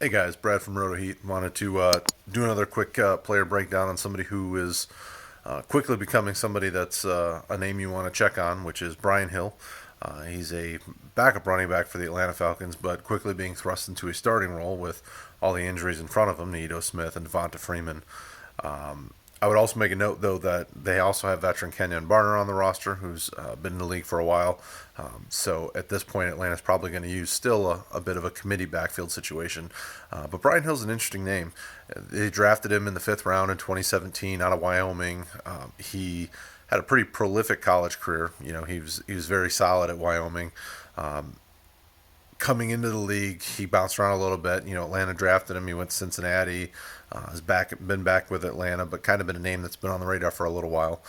Hey guys, Brad from RotoHeat. Wanted to do another quick player breakdown on somebody who is quickly becoming somebody that's a name you want to check on, which is Brian Hill. He's a backup running back for the Atlanta Falcons, but quickly being thrust into a starting role with all the injuries in front of him, Ito Smith and Devonta Freeman. Um, I would also make a note, though, that they also have veteran Kenyon Barner on the roster, who's been in the league for a while. So at this point, Atlanta's probably going to use still a bit of a committee backfield situation. But Brian Hill's an interesting name. They drafted him in the fifth round in 2017 out of Wyoming. He had a pretty prolific college career. You know, he was very solid at Wyoming. Um, Coming into the league, he bounced around a little bit. You know, Atlanta drafted him. He went to Cincinnati. Has been back with Atlanta, but kind of been a name that's been on the radar for a little while.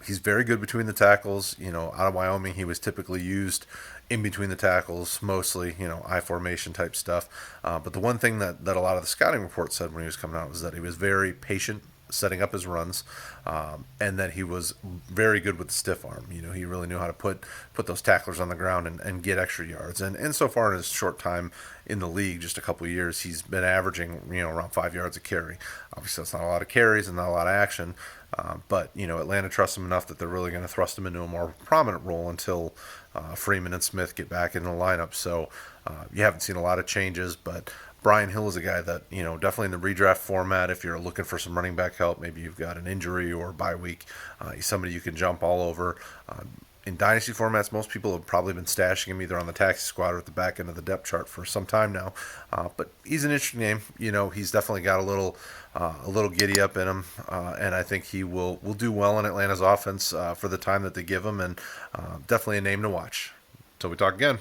He's very good between the tackles. You know, out of Wyoming, he was typically used in between the tackles, mostly, you know, I formation type stuff. But the one thing that a lot of the scouting reports said when he was coming out was that he was very patient setting up his runs, and that he was very good with the stiff arm. You know, he really knew how to put those tacklers on the ground and get extra yards. And so far in his short time in the league, just a couple of years, he's been averaging, you know, around 5 yards a carry. Obviously, that's not a lot of carries and not a lot of action. But you know, Atlanta trusts him enough that they're really going to thrust him into a more prominent role until Freeman and Smith get back in the lineup. So you haven't seen a lot of changes, but Brian Hill is a guy that, you know, definitely in the redraft format, if you're looking for some running back help, maybe you've got an injury or a bye week, he's somebody you can jump all over. In dynasty formats, most people have probably been stashing him either on the taxi squad or at the back end of the depth chart for some time now. But he's an interesting name. You know, he's definitely got a little giddy up in him, and I think he will do well in Atlanta's offense for the time that they give him, and definitely a name to watch. Until we talk again.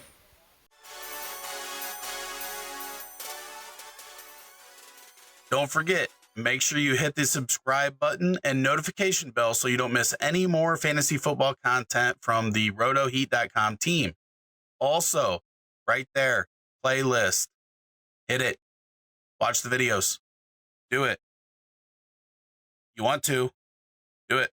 Don't forget, make sure you hit the subscribe button and notification bell so you don't miss any more fantasy football content from the RotoHeat.com team. Also, right there, playlist. Hit it. Watch the videos. Do it. You want to, do it.